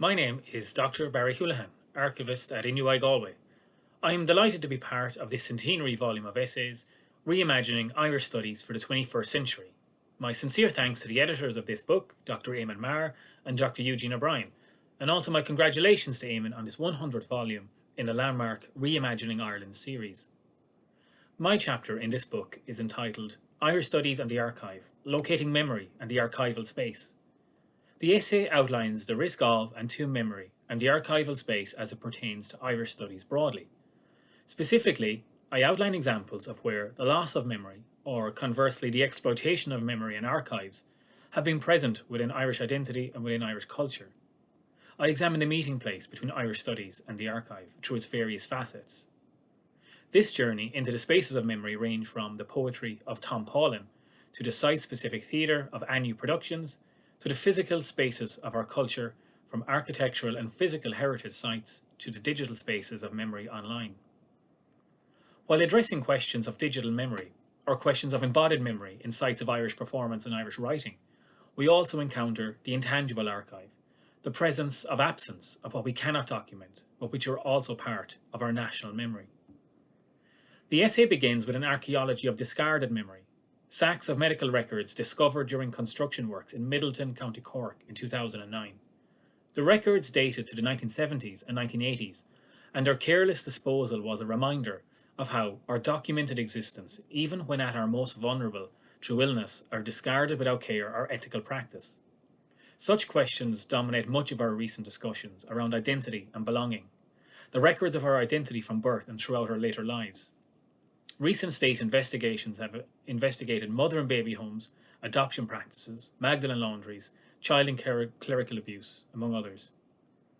My name is Dr. Barry Houlihan, Archivist at INUI Galway. I am delighted to be part of this centenary volume of essays, Reimagining Irish Studies for the 21st Century. My sincere thanks to the editors of this book, Dr. Eamon Maher and Dr. Eugene O'Brien, and also my congratulations to Eamon on this 100th volume in the landmark Reimagining Ireland series. My chapter in this book is entitled Irish Studies and the Archive, Locating Memory and the Archival Space. The essay outlines the risk of and to memory and the archival space as it pertains to Irish studies broadly. Specifically, I outline examples of where the loss of memory, or conversely the exploitation of memory in archives, have been present within Irish identity and within Irish culture. I examine the meeting place between Irish studies and the archive through its various facets. This journey into the spaces of memory range from the poetry of Tom Paulin to the site-specific theatre of Anu Productions to the physical spaces of our culture, from architectural and physical heritage sites to the digital spaces of memory online. While addressing questions of digital memory, or questions of embodied memory in sites of Irish performance and Irish writing, we also encounter the intangible archive, the presence of absence of what we cannot document, but which are also part of our national memory. The essay begins with an archaeology of discarded memory, sacks of medical records discovered during construction works in Middleton, County Cork in 2009. The records dated to the 1970s and 1980s, and their careless disposal was a reminder of how our documented existence, even when at our most vulnerable through illness, are discarded without care or ethical practice. Such questions dominate much of our recent discussions around identity and belonging, the records of our identity from birth and throughout our later lives. Recent state investigations have investigated mother and baby homes, adoption practices, Magdalene laundries, child and clerical abuse, among others.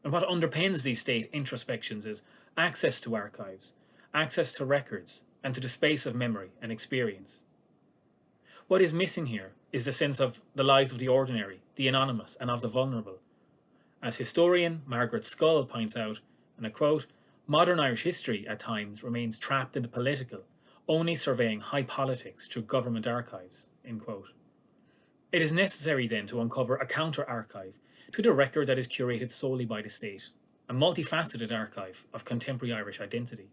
And what underpins these state introspections is access to archives, access to records, and to the space of memory and experience. What is missing here is the sense of the lives of the ordinary, the anonymous, and of the vulnerable. As historian Margaret Scull points out, and I quote, "Modern Irish history at times remains trapped in the political, only surveying high politics through government archives." End quote. It is necessary then to uncover a counter-archive to the record that is curated solely by the state, a multifaceted archive of contemporary Irish identity.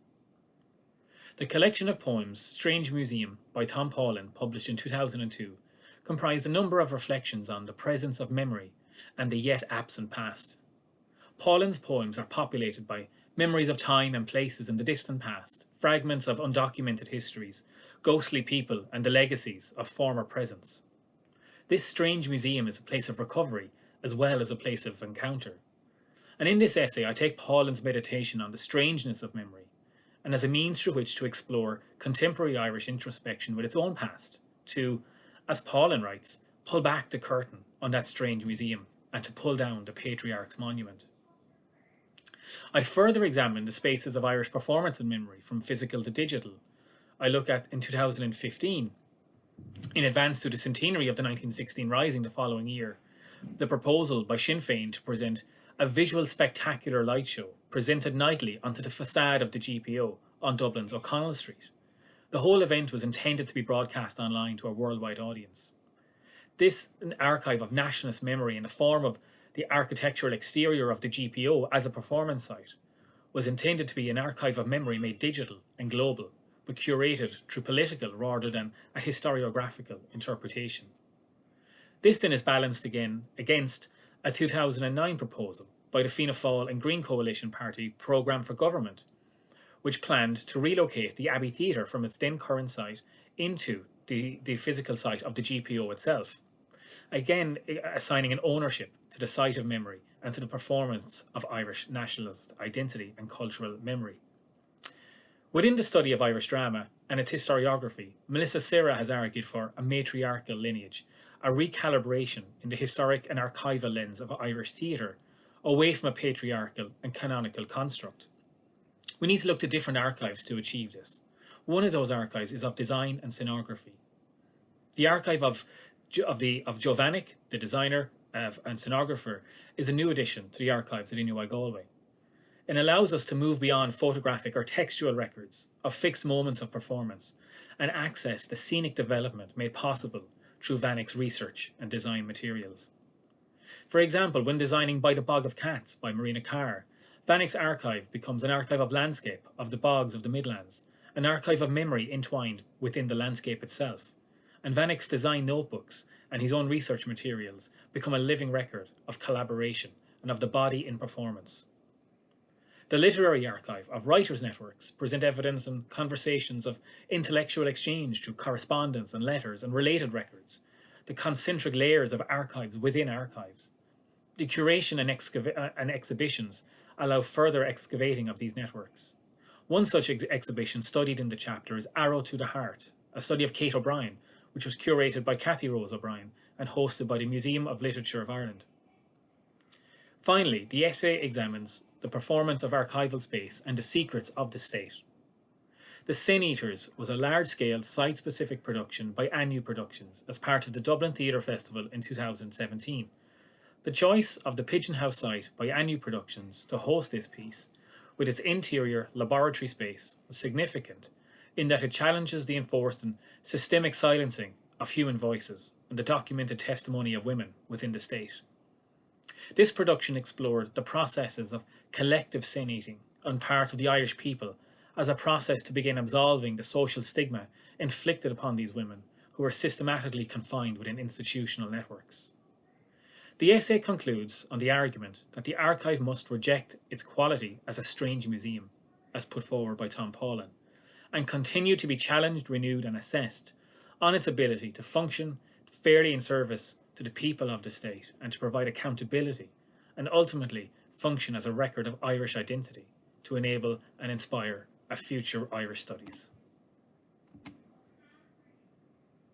The collection of poems Strange Museum by Tom Paulin, published in 2002, comprised a number of reflections on the presence of memory and the yet absent past. Paulin's poems are populated by memories of time and places in the distant past, fragments of undocumented histories, ghostly people, and the legacies of former presents. This strange museum is a place of recovery as well as a place of encounter. And in this essay, I take Paulin's meditation on the strangeness of memory, and as a means through which to explore contemporary Irish introspection with its own past, to, as Paulin writes, pull back the curtain on that strange museum and to pull down the patriarch's monument. I further examine the spaces of Irish performance and memory, from physical to digital. I look at, in 2015, in advance to the centenary of the 1916 Rising the following year, the proposal by Sinn Féin to present a visual spectacular light show presented nightly onto the facade of the GPO on Dublin's O'Connell Street. The whole event was intended to be broadcast online to a worldwide audience. This archive of nationalist memory in the form of the architectural exterior of the GPO as a performance site was intended to be an archive of memory made digital and global, but curated through political rather than a historiographical interpretation. This then is balanced again against a 2009 proposal by the Fianna Fáil and Green Coalition Party Programme for Government, which planned to relocate the Abbey Theatre from its then current site into the physical site of the GPO itself, again assigning an ownership to the site of memory and to the performance of Irish nationalist identity and cultural memory. Within the study of Irish drama and its historiography, Melissa Serra has argued for a matriarchal lineage, a recalibration in the historic and archival lens of Irish theatre, away from a patriarchal and canonical construct. We need to look to different archives to achieve this. One of those archives is of design and scenography. The archive of Jovanik, the designer and scenographer, is a new addition to the archives at INUI Galway. It allows us to move beyond photographic or textual records of fixed moments of performance and access the scenic development made possible through Vanik's research and design materials. For example, when designing By the Bog of Cats by Marina Carr, Vannick's archive becomes an archive of landscape of the bogs of the Midlands, an archive of memory entwined within the landscape itself. And Vannick's design notebooks and his own research materials become a living record of collaboration and of the body in performance. The literary archive of writers' networks present evidence and conversations of intellectual exchange through correspondence and letters and related records, the concentric layers of archives within archives. The curation and exhibitions allow further excavating of these networks. One such exhibition studied in the chapter is Arrow to the Heart, a study of Kate O'Brien, which was curated by Cathy Rose O'Brien and hosted by the Museum of Literature of Ireland. Finally, the essay examines the performance of archival space and the secrets of the state. The Sin Eaters was a large-scale, site-specific production by Anu Productions as part of the Dublin Theatre Festival in 2017. The choice of the Pigeon House site by Anu Productions to host this piece, with its interior laboratory space, was significant in that it challenges the enforced and systemic silencing of human voices and the documented testimony of women within the state. This production explored the processes of collective sin eating on part of the Irish people as a process to begin absolving the social stigma inflicted upon these women who were systematically confined within institutional networks. The essay concludes on the argument that the archive must reject its quality as a strange museum, as put forward by Tom Paulin, and continue to be challenged, renewed and assessed on its ability to function fairly in service to the people of the state and to provide accountability and ultimately function as a record of Irish identity to enable and inspire a future Irish studies.